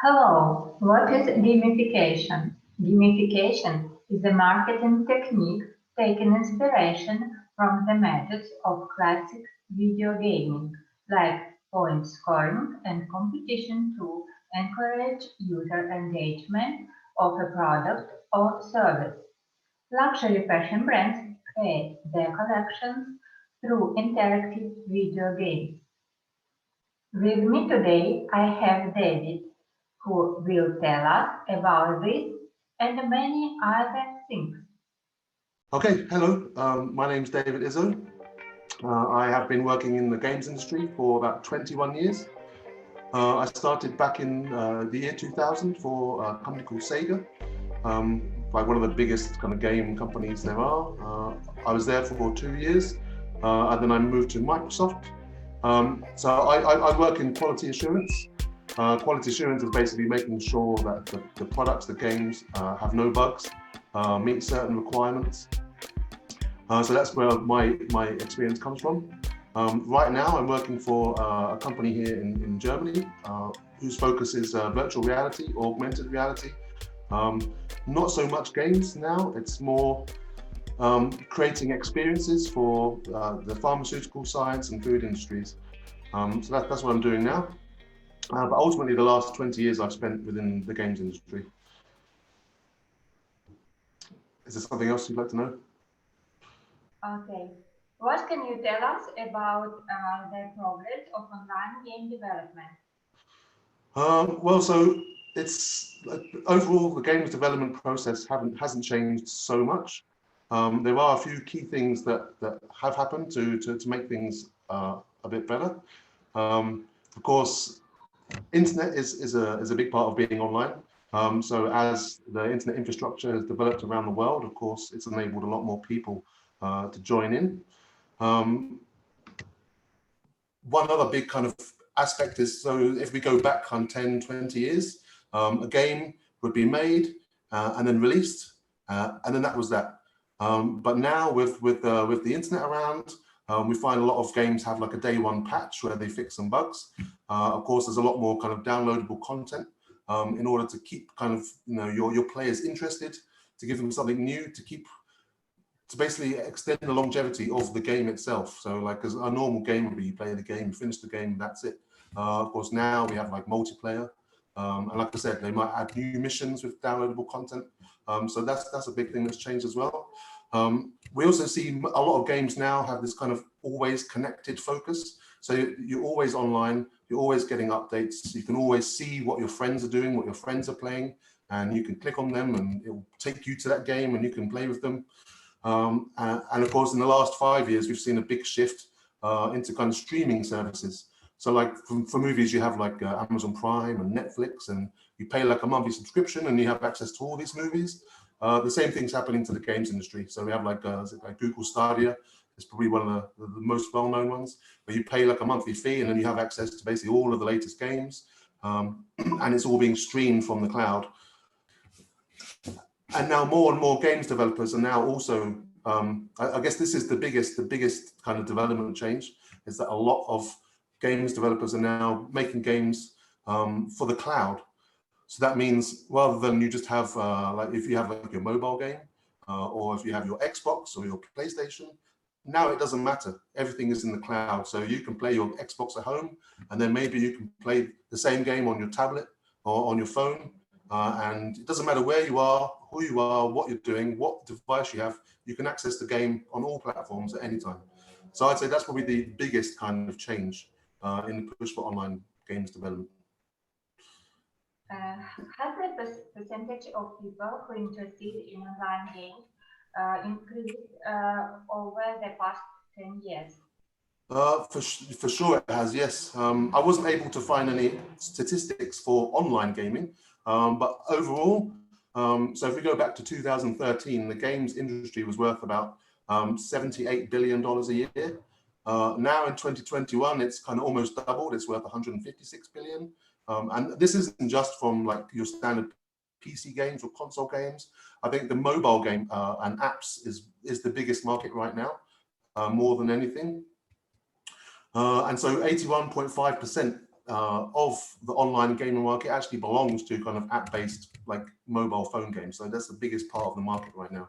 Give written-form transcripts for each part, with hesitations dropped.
Hello, what is gamification? Gamification is a marketing technique taking inspiration from the methods of classic video gaming, like point scoring and competition to encourage user engagement of a product or service. Luxury fashion brands create their collections through interactive video games. With me today, I have David, who will tell us about this and many other things. Okay, hello, my name's David Izzo. I have been working in the games industry for about 21 years. I started back in the year 2000 for a company called Sega, like one of the biggest kind of game companies there are. I was there for 2 years, and then I moved to Microsoft. So I work in quality assurance. Quality assurance is basically making sure that the products, the games, have no bugs, meet certain requirements. So that's where my experience comes from. Right now, I'm working for a company here in Germany whose focus is virtual reality, augmented reality. Not so much games now, it's more creating experiences for the pharmaceutical, science and food industries. So that's what I'm doing now. But ultimately, the last 20 years I've spent within the games industry. Is there something else you'd like to know? Okay. What can you tell us about the progress of online game development? Well, so it's overall the games development process hasn't changed so much. There are a few key things that have happened to make things a bit better. Of course, internet is a big part of being online. So as the internet infrastructure has developed around the world, of course, it's enabled a lot more people to join in. One other big kind of aspect is, so if we go back 10, 20 years, a game would be made and then released, and then that was that. But now with the internet around, we find a lot of games have like a day one patch where they fix some bugs. Of course, there's a lot more kind of downloadable content in order to keep kind of your players interested, to give them something new, to basically extend the longevity of the game itself. So like as a normal game would be, you play the game, you finish the game, that's it. Of course, now we have like multiplayer. And like I said, they might add new missions with downloadable content. So that's a big thing that's changed as well. We also see a lot of games now have this kind of always connected focus. So you're always online, you're always getting updates. You can always see what your friends are doing, what your friends are playing, and you can click on them and it will take you to that game and you can play with them. And of course, in the last 5 years, we've seen a big shift into kind of streaming services. So like for movies, you have like Amazon Prime and Netflix, and you pay like a monthly subscription and you have access to all these movies. The same thing's happening to the games industry. So we have like Google Stadia. It's probably one of the most well-known ones, where you pay like a monthly fee and then you have access to basically all of the latest games. And it's all being streamed from the cloud. And now more and more games developers are now also, I guess this is the biggest kind of development change, is that a lot of games developers are now making games for the cloud. So that means rather than you just have, like if you have like your mobile game, or if you have your Xbox or your PlayStation, now it doesn't matter. Everything is in the cloud. So you can play your Xbox at home, and then maybe you can play the same game on your tablet or on your phone. And it doesn't matter where you are, who you are, what you're doing, what device you have, you can access the game on all platforms at any time. So I'd say that's probably the biggest kind of change in the push for online games development. Has the percentage of people who are interested in online games increased over the past 10 years? For sure it has, yes. I wasn't able to find any statistics for online gaming, but overall, so if we go back to 2013, the games industry was worth about $78 billion a year. Now in 2021, it's kind of almost doubled. It's worth 156 billion. And this isn't just from like your standard PC games or console games. I think the mobile game and apps is the biggest market right now, more than anything. And so 81.5% of the online gaming market actually belongs to kind of app-based like mobile phone games. So that's the biggest part of the market right now.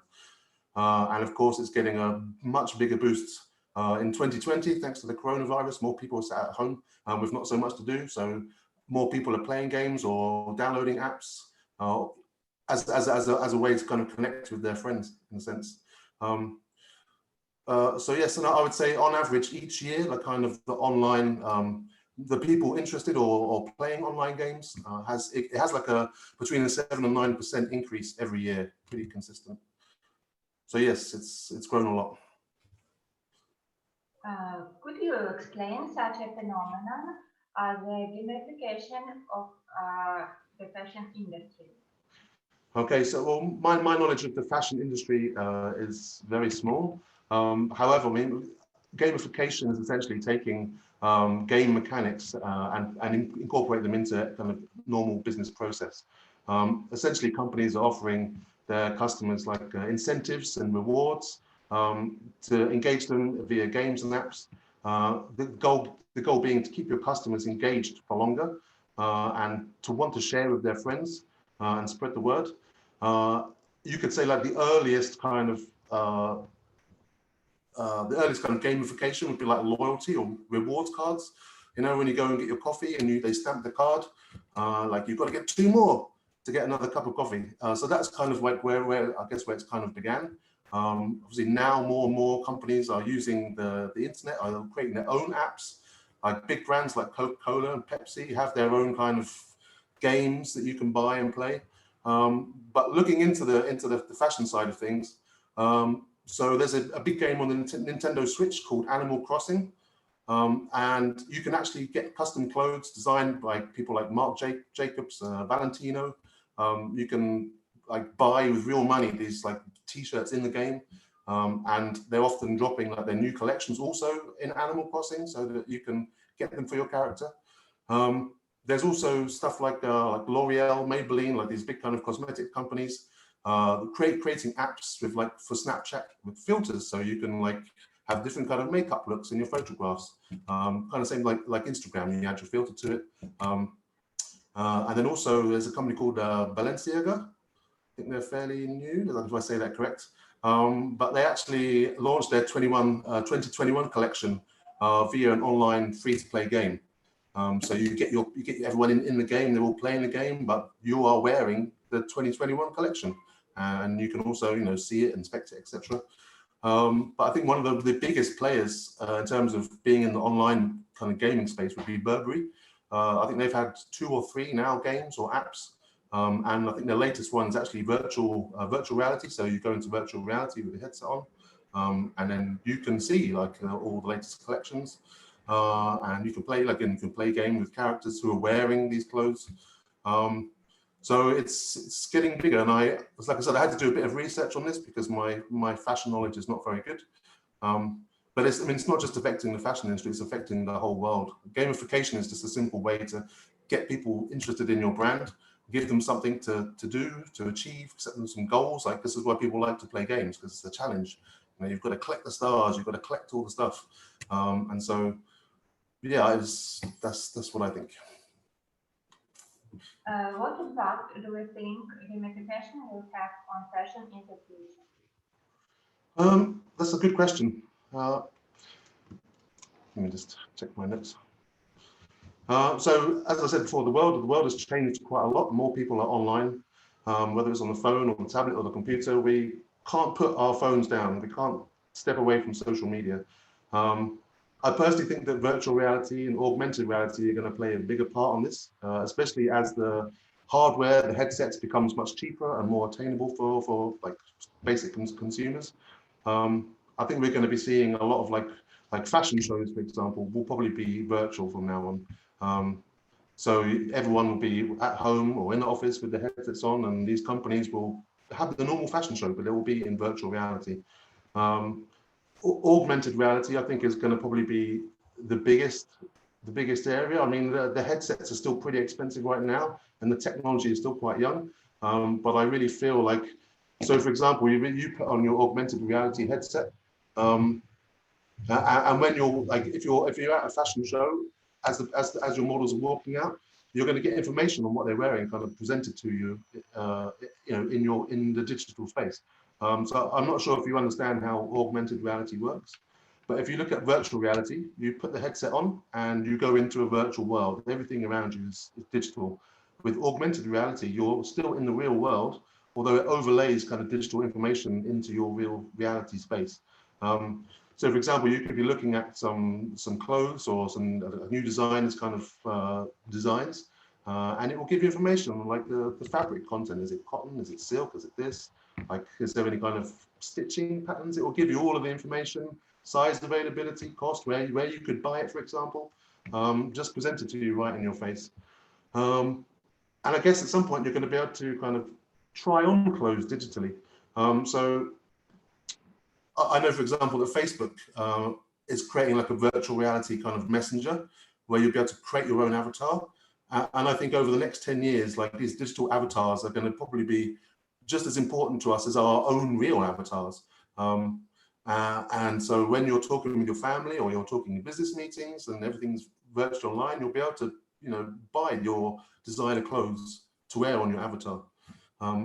And of course, it's getting a much bigger boost in 2020, thanks to the coronavirus. More people are sat at home with not so much to do. So more people are playing games or downloading apps as a way to kind of connect with their friends, in a sense. So yes, and I would say on average each year, the kind of the online, the people interested or playing online games it has like a between a 7 and 9% increase every year, pretty consistent. So yes, it's grown a lot. Could you explain such a phenomenon as the gamification of the fashion industry? Okay, so well, my knowledge of the fashion industry is very small. However, I mean, gamification is essentially taking game mechanics and incorporate them into kind of normal business process. Essentially, companies are offering their customers like incentives and rewards to engage them via games and apps. The goal being to keep your customers engaged for longer and to want to share with their friends and spread the word. You could say like the earliest kind of gamification would be like loyalty or rewards cards. You know, when you go and get your coffee and they stamp the card, like you've got to get 2 more to get another cup of coffee. So that's kind of like where I guess where it's kind of began. Obviously now more and more companies are using the internet, are creating their own apps. Like big brands like Coca-Cola and Pepsi have their own kind of games that you can buy and play. But looking into the fashion side of things, so there's a big game on the Nintendo Switch called Animal Crossing, and you can actually get custom clothes designed by people like Marc Jacobs, Valentino. You can like buy with real money these like t-shirts in the game, and they're often dropping like their new collections also in Animal Crossing, so that you can get them for your character. There's also stuff like L'Oreal, Maybelline, like these big kind of cosmetic companies, creating apps with like for Snapchat with filters, so you can like have different kind of makeup looks in your photographs. Kind of same like Instagram, you add your filter to it. And then also there's a company called Balenciaga. I think they're fairly new, I don't know if I say that correct. But they actually launched their 2021 collection via an online free-to-play game. So you get everyone in the game, they're all playing the game, but you are wearing the 2021 collection, and you can also see it, inspect it, etc. But I think one of the biggest players in terms of being in the online kind of gaming space would be Burberry. I think they've had 2 or 3 now games or apps, and I think their latest one is actually virtual reality. So you go into virtual reality with the headset on, and then you can see like all the latest collections. And you can play game with characters who are wearing these clothes. So it's getting bigger, and like I said, I had to do a bit of research on this because my fashion knowledge is not very good. But it's not just affecting the fashion industry; it's affecting the whole world. Gamification is just a simple way to get people interested in your brand, give them something to do, to achieve, set them some goals. Like this is why people like to play games, because it's a challenge. You've got to collect the stars, you've got to collect all the stuff, and so. Yeah, that's what I think. What impact do we think gamification will have on fashion in the future? That's a good question. Let me just check my notes. So, as I said before, the world has changed quite a lot. More people are online, whether it's on the phone or the tablet or the computer. We can't put our phones down. We can't step away from social media. I personally think that virtual reality and augmented reality are going to play a bigger part on this, especially as the hardware, the headsets becomes much cheaper and more attainable for like basic consumers. I think we're going to be seeing a lot of like fashion shows, for example, will probably be virtual from now on. So everyone will be at home or in the office with the headsets on, and these companies will have the normal fashion show, but it will be in virtual reality. Augmented reality, I think, is going to probably be the biggest area. I mean, the headsets are still pretty expensive right now, and the technology is still quite young. But I really feel like, so for example, you put on your augmented reality headset, and when you're like, if you're at a fashion show as your models are walking out, you're going to get information on what they're wearing kind of presented to you, in the digital space. So I'm not sure if you understand how augmented reality works, but if you look at virtual reality, you put the headset on and you go into a virtual world. Everything around you is digital. With augmented reality, you're still in the real world, although it overlays kind of digital information into your real reality space. So for example, you could be looking at some clothes or some new designers kind of designs, and it will give you information on like the fabric content. Is it cotton? Is it silk? Is it this? Like, is there any kind of stitching patterns? It will give you all of the information, size availability, cost, where you could buy it, for example, just presented to you right in your face. And I guess at some point you're going to be able to kind of try on clothes digitally. So I know, for example, that Facebook is creating like a virtual reality kind of messenger where you'll be able to create your own avatar. And I think over the next 10 years, like these digital avatars are going to probably be just as important to us as our own real avatars. And so when you're talking with your family or you're talking in business meetings and everything's virtual online, you'll be able to, buy your designer clothes to wear on your avatar.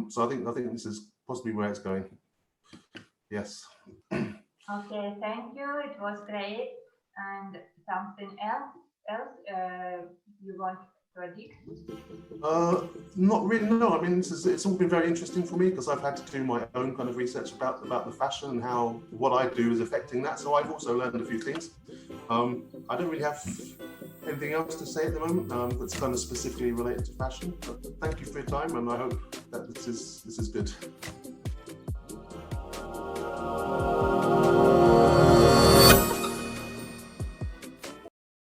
So I think this is possibly where it's going. Yes. Okay, thank you. It was great. And something else you want to add? Not really, no. I mean, it's all been very interesting for me because I've had to do my own kind of research about the fashion and how what I do is affecting that. So I've also learned a few things. I don't really have anything else to say at the moment that's kind of specifically related to fashion. But thank you for your time, and I hope that this is good.